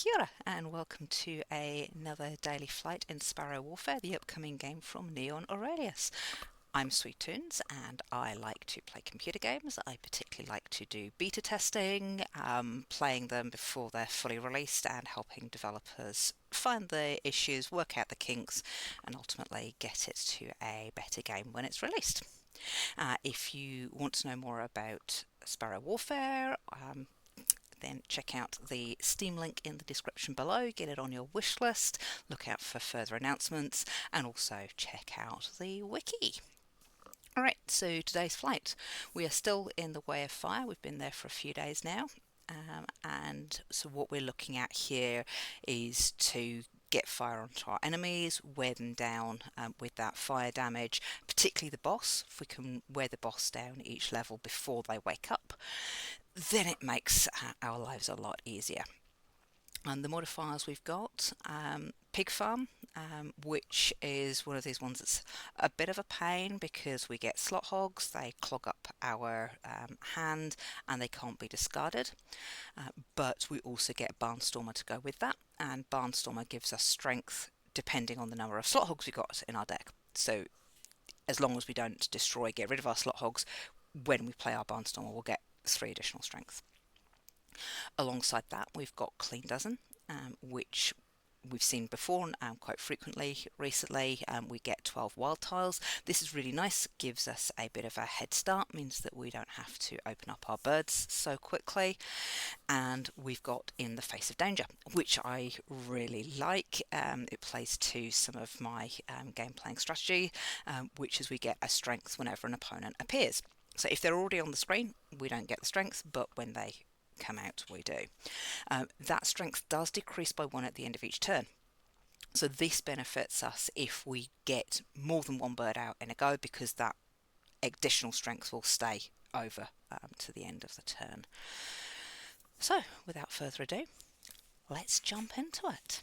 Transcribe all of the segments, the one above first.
Kia ora, and welcome to another daily flight in Sparrow Warfare, the upcoming game from Neon Aurelius. I'm Sweet Toons, and I like to play computer games. I particularly like to do beta testing, playing them before they're fully released, and helping developers find the issues, work out the kinks, and ultimately get it to a better game when it's released. If you want to know more about Sparrow Warfare, then check out the Steam link in the description below, get it on your wish list, look out for further announcements, and also check out the wiki. Alright, so today's flight. We are still in the Way of Fire. We've been there for a few days now. And so what we're looking at here is to get fire onto our enemies, wear them down with that fire damage, particularly the boss. If we can wear the boss down each level before they wake up, then it makes our lives a lot easier. And the modifiers we've got, Pig Farm, which is one of these ones that's a bit of a pain because we get slot hogs, they clog up our hand and they can't be discarded. But we also get Barnstormer to go with that, and Barnstormer gives us strength depending on the number of slot hogs we got in our deck. So as long as we don't get rid of our slot hogs, when we play our Barnstormer we'll get 3 additional strength. Alongside that, we've got Clean Dozen, which we've seen before quite frequently recently. We get 12 wild tiles. This is really nice, gives us a bit of a head start, means that we don't have to open up our birds so quickly. And we've got In the Face of Danger, which I really like. It plays to some of my game playing strategy, which is we get a strength whenever an opponent appears. So if they're already on the screen, we don't get the strength, but when they come out, we do. That strength does decrease by 1 at the end of each turn. So this benefits us if we get more than 1 bird out in a go, because that additional strength will stay over to the end of the turn. So without further ado, let's jump into it.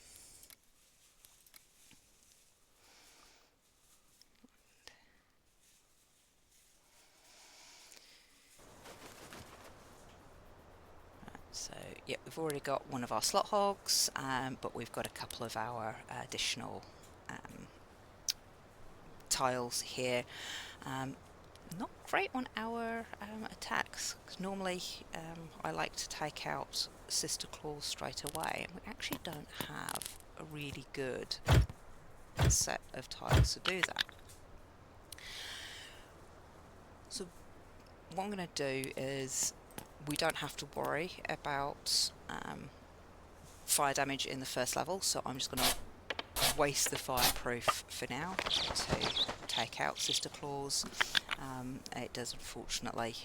So yeah, we've already got one of our slot hogs, but we've got a couple of our additional tiles here. Not great on our attacks, because normally I like to take out Sister Claws straight away, and we actually don't have a really good set of tiles to do that. So what I'm going to do is, we don't have to worry about fire damage in the first level, so I'm just going to waste the fireproof for now to take out Sister Claws. It does unfortunately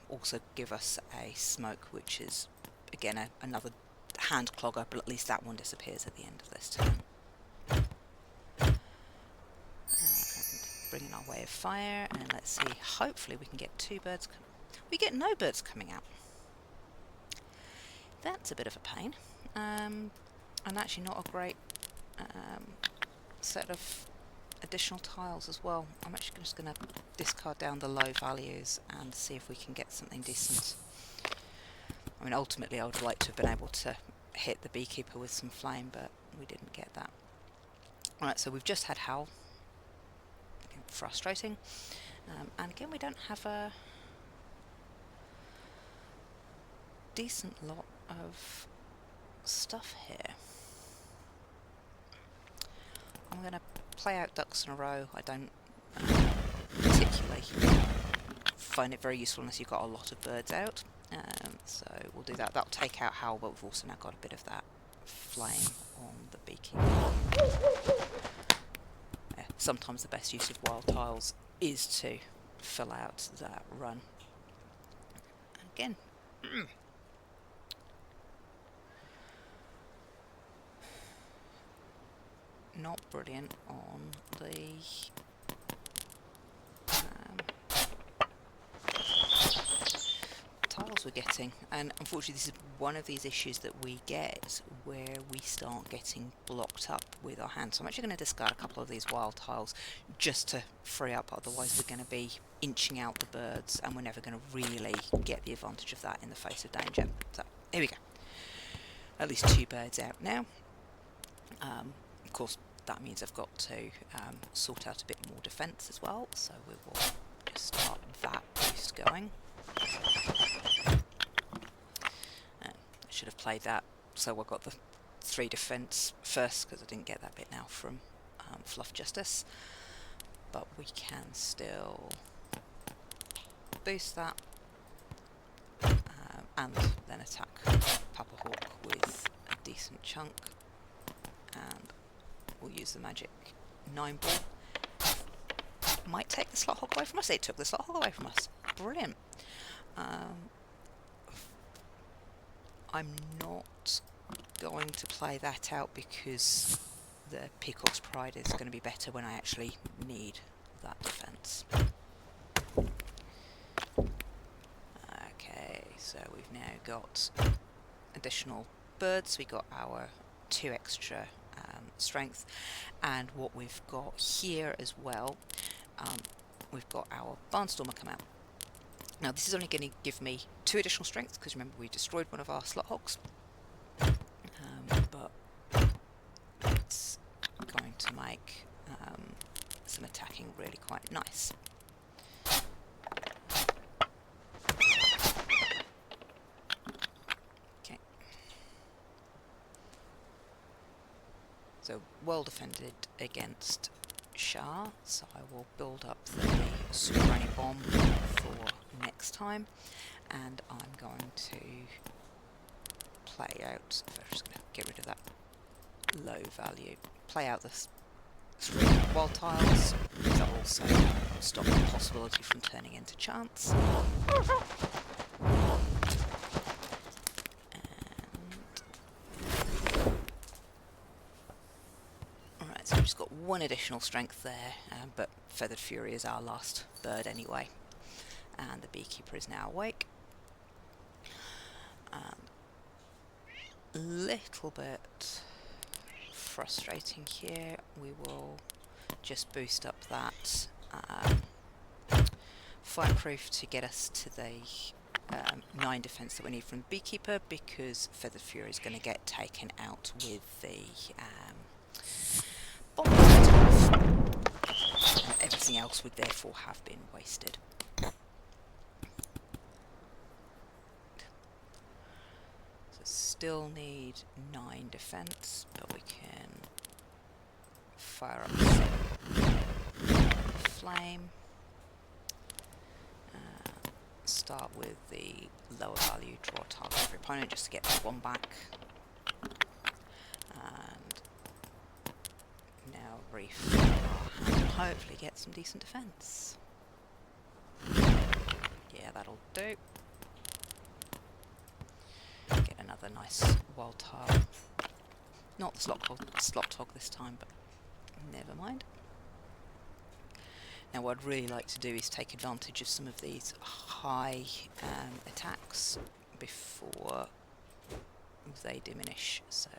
also give us a smoke, which is again another hand clogger, but at least that one disappears at the end of this turn. Bring in our Way of Fire, and let's see, hopefully we can get 2 birds. We get no birds coming out. That's a bit of a pain, and actually not a great set of additional tiles as well. I'm actually just going to discard down the low values and see if we can get something decent. I mean, ultimately I would like to have been able to hit the beekeeper with some flame, but we didn't get that. Alright, so we've just had Howl. Again, frustrating. And again, we don't have a decent lot of stuff here. I'm going to play out ducks in a row. I don't particularly find it very useful unless you've got a lot of birds out. So we'll do that. That'll take out Howl, but we've also now got a bit of that flame on the beekeeper. Yeah, sometimes the best use of wild tiles is to fill out that run. Again. Not brilliant on the tiles we're getting, and unfortunately this is one of these issues that we get where we start getting blocked up with our hands. So I'm actually going to discard a couple of these wild tiles just to free up, otherwise we're going to be inching out the birds and we're never going to really get the advantage of that in the face of danger. So here we go. at least 2 birds out now. Of course, that means I've got to sort out a bit more defence as well, so we will just start that boost going. I should have played that so I got the 3 defence first, because I didn't get that bit now from Fluff Justice, but we can still boost that and then attack Papa Hawk with a decent chunk, and we'll use the magic 9 ball. Might take the slot hog away from us. It took the slot hog away from us. Brilliant. I'm not going to play that out because the Peacock's Pride is going to be better when I actually need that defence. Okay, so we've now got additional birds. We got our 2 extra strength, and what we've got here as well, we've got our Barnstormer come out. Now this is only going to give me 2 additional strength, because remember we destroyed one of our slot hogs, but it's going to make some attacking really quite nice. Okay, so well defended against Shah, so I will build up the Super Granny Bomb for next time, and I'm going to play out, I'm just going to get rid of that low value, play out the 3 wild tiles, because that will also stop the possibility from turning into chance. Alright, so we've just got 1 additional strength there, but Feathered Fury is our last bird anyway, and the beekeeper is now awake. Little bit frustrating here. We will just boost up that fireproof to get us to the 9 defence that we need from the beekeeper, because Feathered Fury is going to get taken out with the bomb, and everything else would therefore have been wasted. Still need 9 defence, but we can fire up some flame. Start with the lower value, draw a target for opponent just to get that 1 back. And now reef our hand and hopefully get some decent defence. Yeah, that'll do. Get another nice wild tile. Not the slot hog this time, but never mind. Now what I'd really like to do is take advantage of some of these high attacks before they diminish. So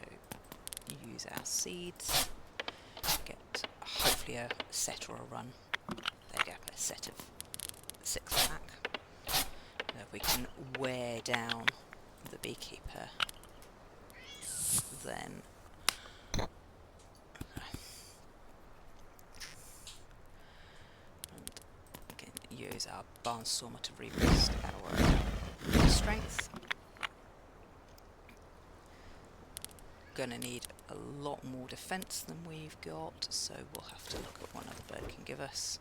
use our seeds, get hopefully a set or a run. There you go, a set of 6 attack. Now if we can wear down the beekeeper, then and again, use our Barnstormer to reboost our strength. Gonna need a lot more defence than we've got, so we'll have to look at what another bird can give us.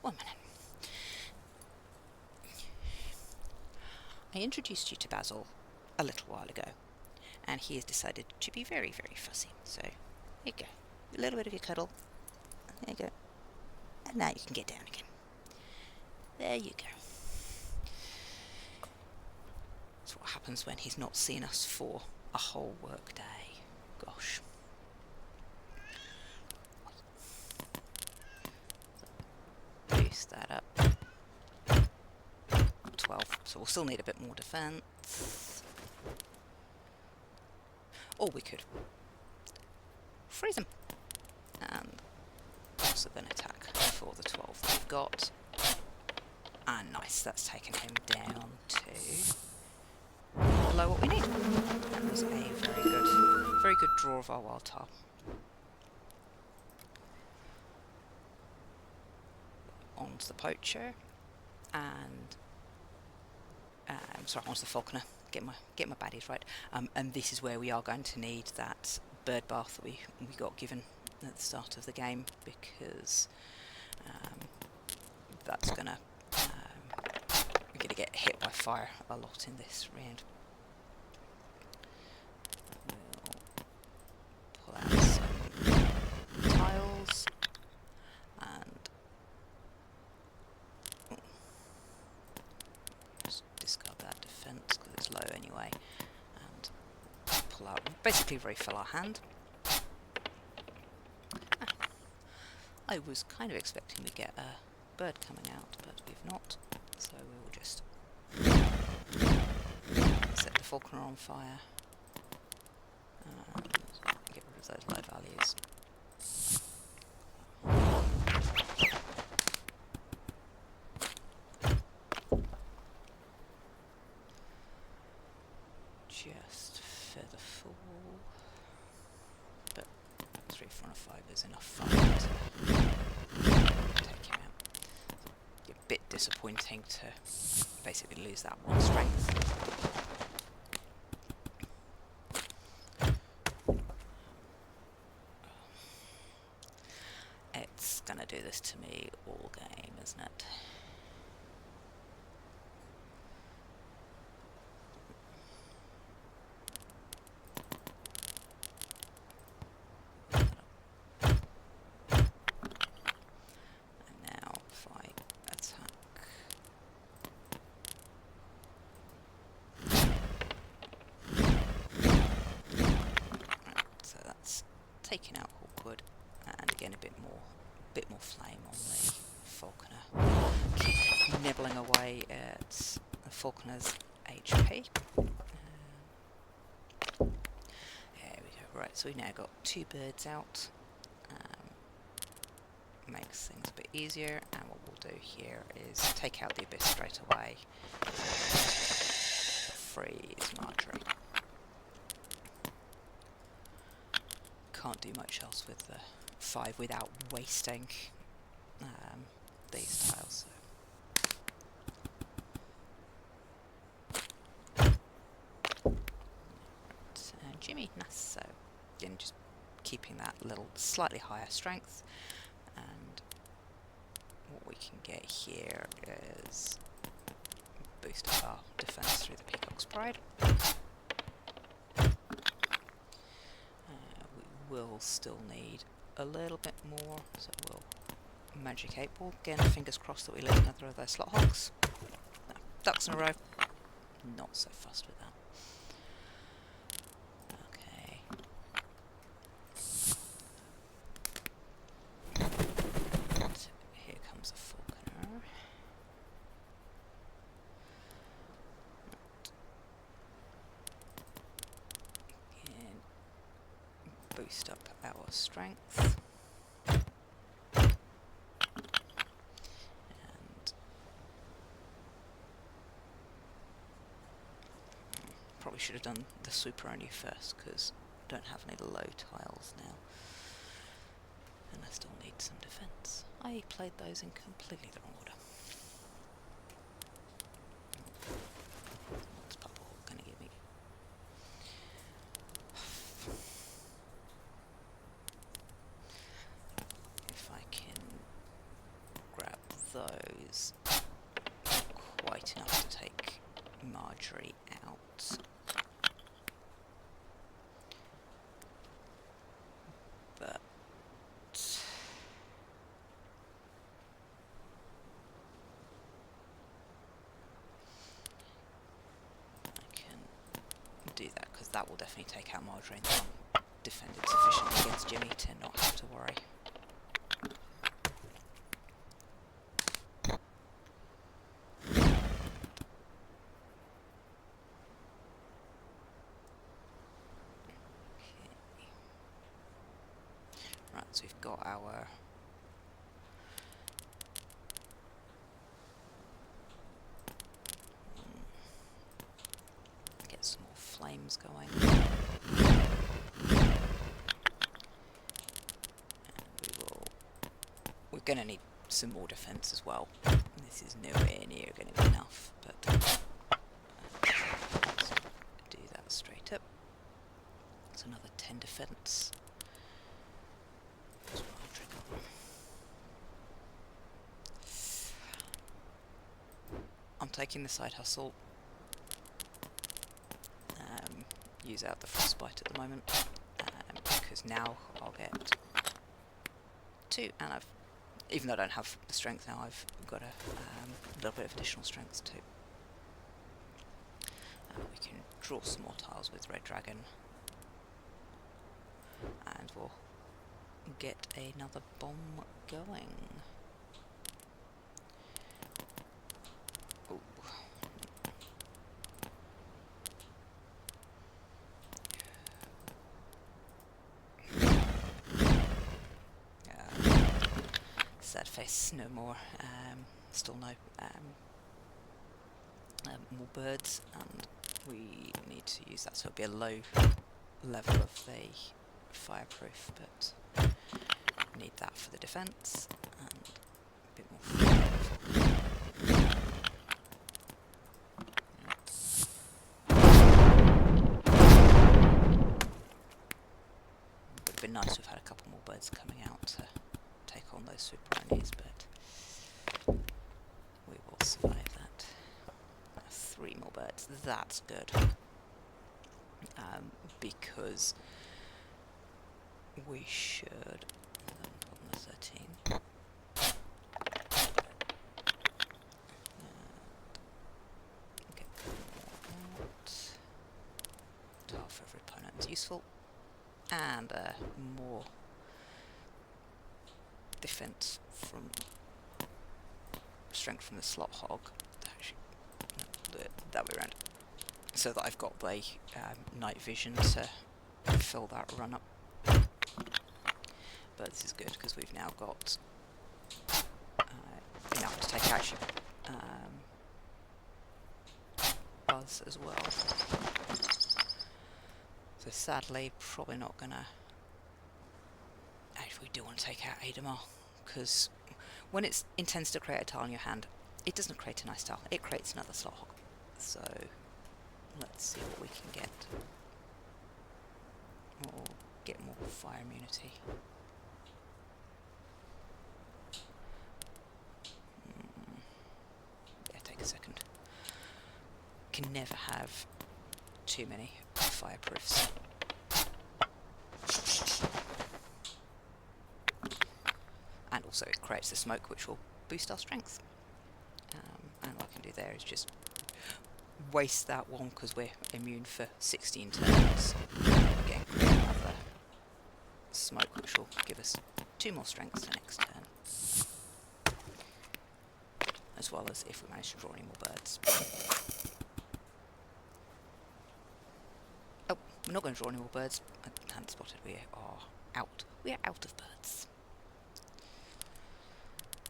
One minute. I introduced you to Basil a little while ago, and he has decided to be very, very fussy. So, here you go. A little bit of your cuddle. There you go. And now you can get down again. There you go. That's what happens when he's not seen us for a whole work day. Gosh. Boost that up. 12, so we'll still need a bit more defence. Or we could freeze them. And also then attack for the 12 that we've got. Ah, nice. That's taken him down to below what we need. That was a very good draw of our wild tile. Onto the poacher, and onto the falconer. Get my baddies right. And this is where we are going to need that bird bath that we got given at the start of the game, because that's gonna we're gonna get hit by fire a lot in this round. We'll pull out some tiles and just discard that defense because it's low anyway, and pull out, basically refill our hand. I was kind of expecting we'd get a bird coming out, but we've not, so we will just set the falconer on fire and get rid of those low values. Just feather fall, but 3, 4 and 5 is enough fun to take him out. It's a bit disappointing to basically lose that one strength. It's gonna do this to me all game, isn't it? Taking out Hawkwood, and again a bit more flame on the falconer. Keep nibbling away at the falconer's HP. There we go. Right, so we now got 2 birds out. Makes things a bit easier, and what we'll do here is take out the abyss straight away. Freeze Marjorie. Can't do much else with the 5 without wasting these tiles. So. And Jimmy, nice. So again, just keeping that little slightly higher strength, and what we can get here is boost up our defense through the Peacock's Pride. We'll still need a little bit more, so we'll magic 8 ball. Again, fingers crossed that we lose another of those slot hogs. No, ducks in a row. Not so fussed with that. Okay. And here comes a falconer. Again, boost up our strength. Probably should have done the super only first, because I don't have any low tiles now, and I still need some defense. I played those in completely the wrong order. What's Purple going to give me? If I can grab those, quite enough to take Marjorie out. But I can do that, because that will definitely take out Marjorie, and I'm defended sufficiently against Jimmy to not have to worry. So we've got our flames going. We're going to need some more defence as well. This is nowhere near going to be enough, but let's do that straight up. It's another 10 defence. I'm taking the side hustle. Use out the frostbite at the moment, because now I'll get 2, and even though I don't have the strength now, I've got a little bit of additional strength too. We can draw some more tiles with Red Dragon, and we'll get another bomb going. Ooh. Sad face, no more. Still no more birds, and we need to use that, so it'll be a low level of the fireproof, but need that for the defence and a bit more fire. Would have been nice to have had a couple more birds coming out to take on those super enemies, but we will survive that. 3 more birds, that's good. Because we should 13. Get more out. Tile for every opponent is useful, and more defense from strength from the slot hog. Actually, no, that way around. So that I've got the night vision to fill that run up. But this is good because we've now got enough to take actually Buzz as well. So sadly, probably not gonna. Actually, we do want to take out Adamar, because when it intends to create a tile in your hand, it doesn't create a nice tile. It creates another slot hog. So let's see what we can get. Or get more fire immunity. Yeah, take a second. Can never have too many fireproofs. And also it creates the smoke, which will boost our strength. And what I can do there is just waste that one because we're immune for 16 turns. Again, create another smoke, which will give us 2 more strength the next turn. As well as if we manage to draw any more birds. Oh, we're not going to draw any more birds. I hadn't spotted we are out. We are out of birds.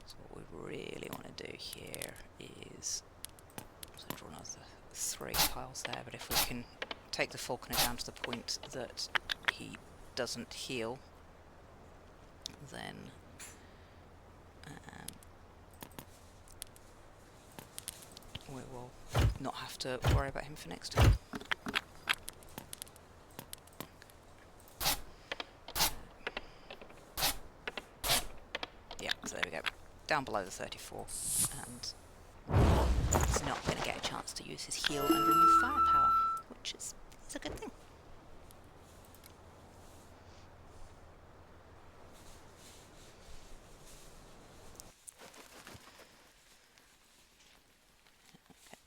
So what we really want to do here is draw another 3 tiles there, but if we can take the falconer down to the point that he doesn't heal, then we will not have to worry about him for next time. Yeah, so there we go. Down below the 34, and he's not going to get a chance to use his heal and remove firepower, which is a good thing. Okay.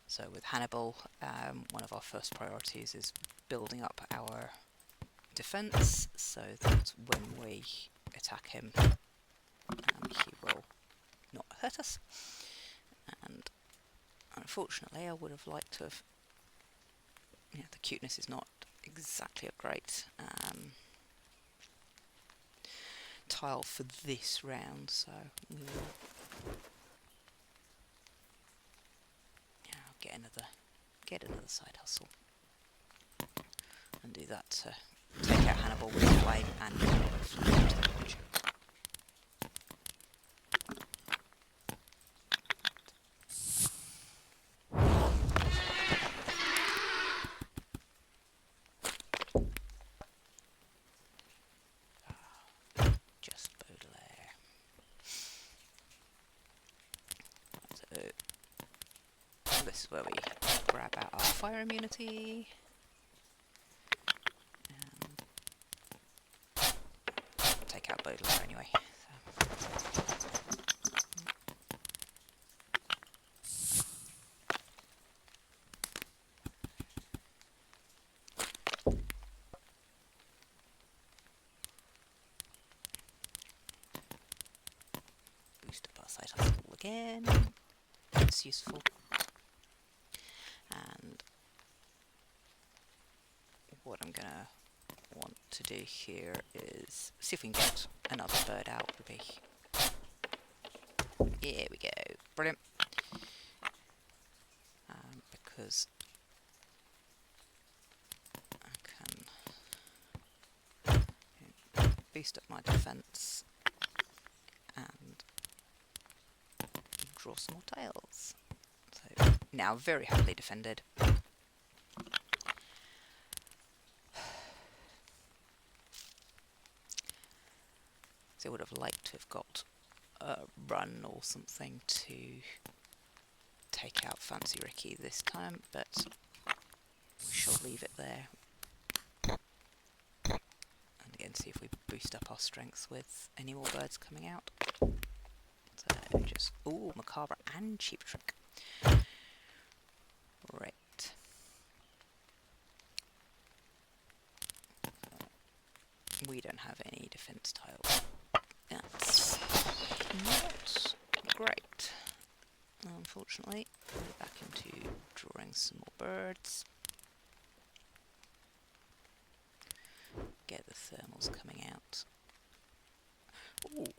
So with Hannibal, one of our first priorities is building up our defense so that when we attack him, he will not hurt us. And unfortunately, I would have liked to have. Yeah, the cuteness is not exactly a great tile for this round, so we will. Yeah, I'll get get another side hustle and do that to take out Hannibal with the flame and get a lot of flame into the poacher. Just Baudelaire. So this is where we grab out our fire immunity. Take out Baudelaire anyway. Boost up our side hustle again. It's useful. And what I'm gonna want to do here is see if we can get another bird out. Would be, here we go, brilliant. Because I can boost up my defense and draw some more tiles. So now very heavily defended. So I would have liked to have got a run or something to take out Fancy Ricky this time, but we shall leave it there. And again, see if we boost up our strength with any more birds coming out. So just, ooh, Macabre and Cheap Trick. Right. We don't have any defense tiles. That's not great. Unfortunately, we're back into drawing some more birds. Get the thermals coming out. Ooh,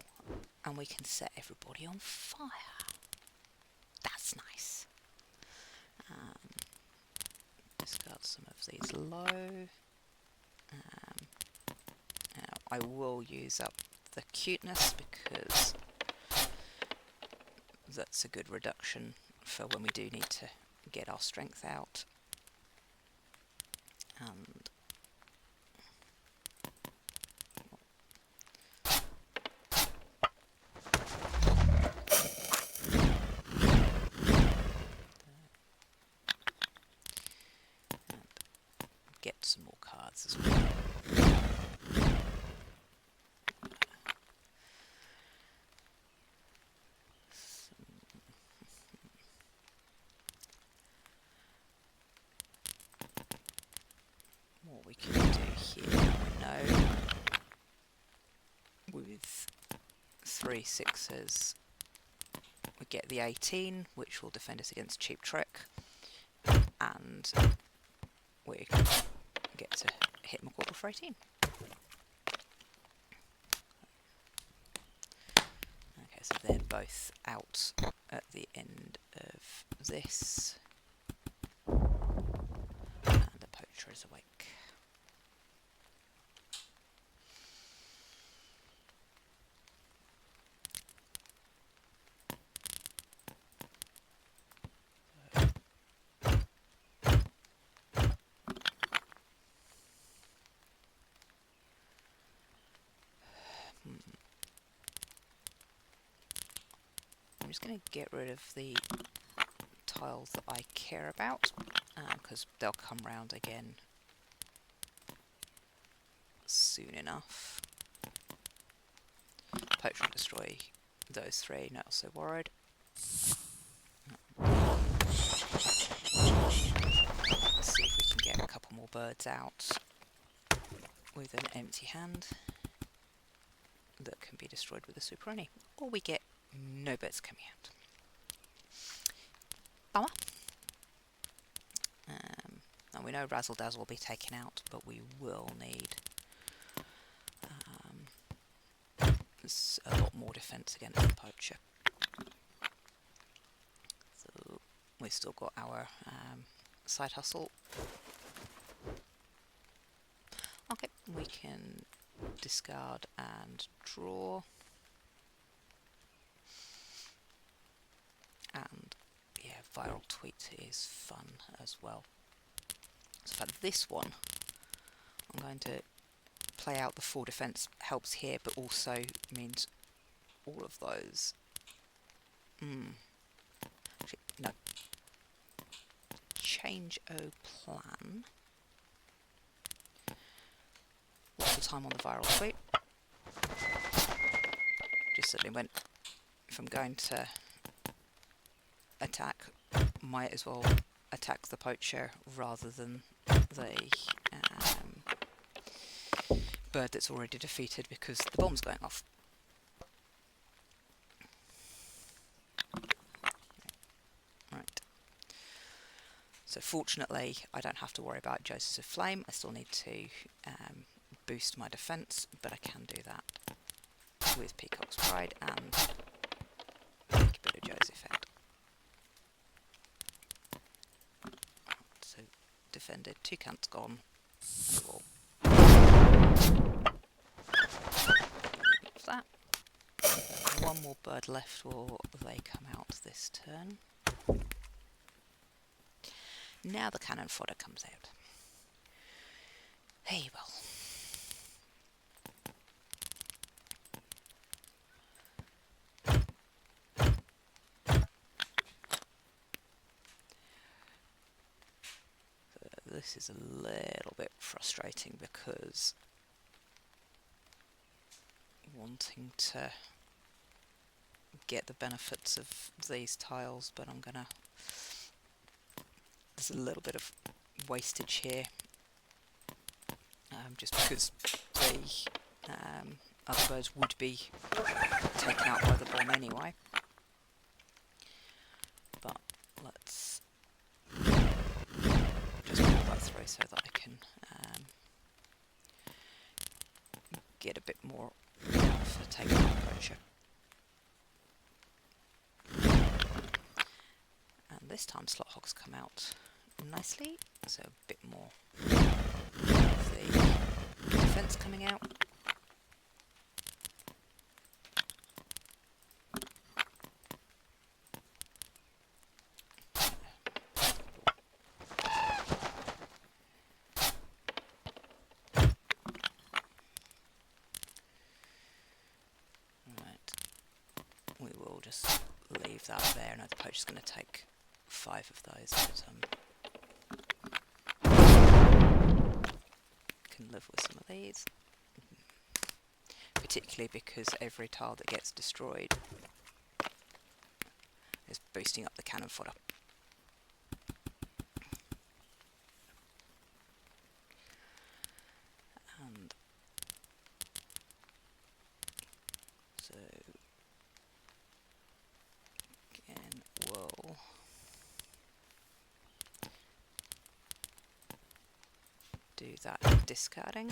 and we can set everybody on fire. That's nice. Discard some of these low. Now I will use up the cuteness because that's a good reduction for when we do need to get our strength out. And get some more cards as well. What we can do here now, with 3 6s, we get the 18, which will defend us against Cheap Trick, and we get to hit Macabre for 18. Okay, so they're both out at the end of this, and the poacher is awake. I'm just going to get rid of the tiles that I care about, because they'll come round again soon enough. Poacher will destroy those 3, not so worried. Let's see if we can get a couple more birds out with an empty hand that can be destroyed with a Superoni, or we get no birds coming out. Bummer. And we know Razzle Dazzle will be taken out, but we will need a lot more defense against the poacher. So we've still got our side hustle. Okay, we can discard and draw. And yeah, viral tweet is fun as well. So for this one, I'm going to play out the 4 defense helps here, but also means all of those. Actually, no. Change o plan. Lots of time on the viral tweet. Just suddenly went from going to attack, might as well attack the poacher rather than the bird that's already defeated because the bomb's going off. Right. So fortunately, I don't have to worry about Josephs of Flame. I still need to boost my defence, but I can do that with Peacock's Pride and make a bit of Joe's effect. So defended, 2 cants gone, and a wall. That. 1 more bird left, or they come out this turn. Now the cannon fodder comes out. Hey, well. This is a little bit frustrating because wanting to get the benefits of these tiles, but I'm gonna, there's a little bit of wastage here, just because the other birds would be taken out by the bomb anyway. But let's just pull that through so that I can get a bit more for taking out the poacher. And this time slot hogs come out nicely, so a bit more of the defence coming out. We will just leave that there. Now the poacher's going to take 5 of those, but can live with some of these, particularly because every tile that gets destroyed is boosting up the cannon fodder. And so again we'll do that discarding.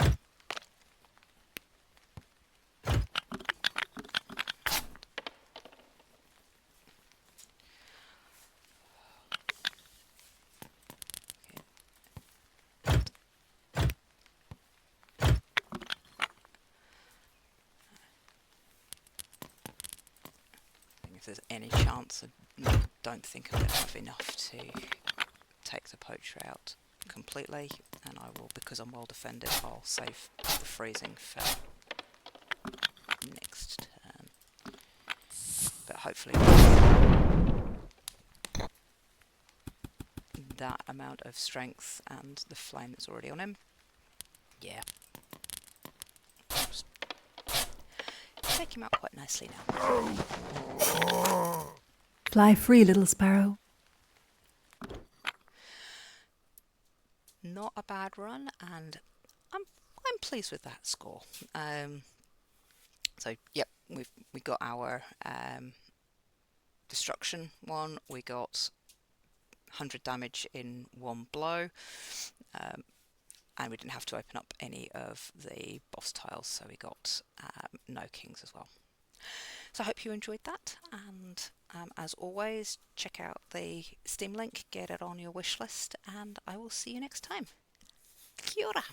If there's any chance, I don't think I'm going to have enough to take the poacher out completely, and I will, because I'm well defended, I'll save the freezing for next turn. But hopefully that amount of strength and the flame that's already on him, yeah, just take him out quite nicely now. Fly free, little sparrow. Not a bad run, and I'm pleased with that score. So yep, we got our destruction one. We got 100 damage in 1 blow, and we didn't have to open up any of the boss tiles, so we got no kings as well. So I hope you enjoyed that, and As always, check out the Steam link, get it on your wish list, and I will see you next time. Kia ora!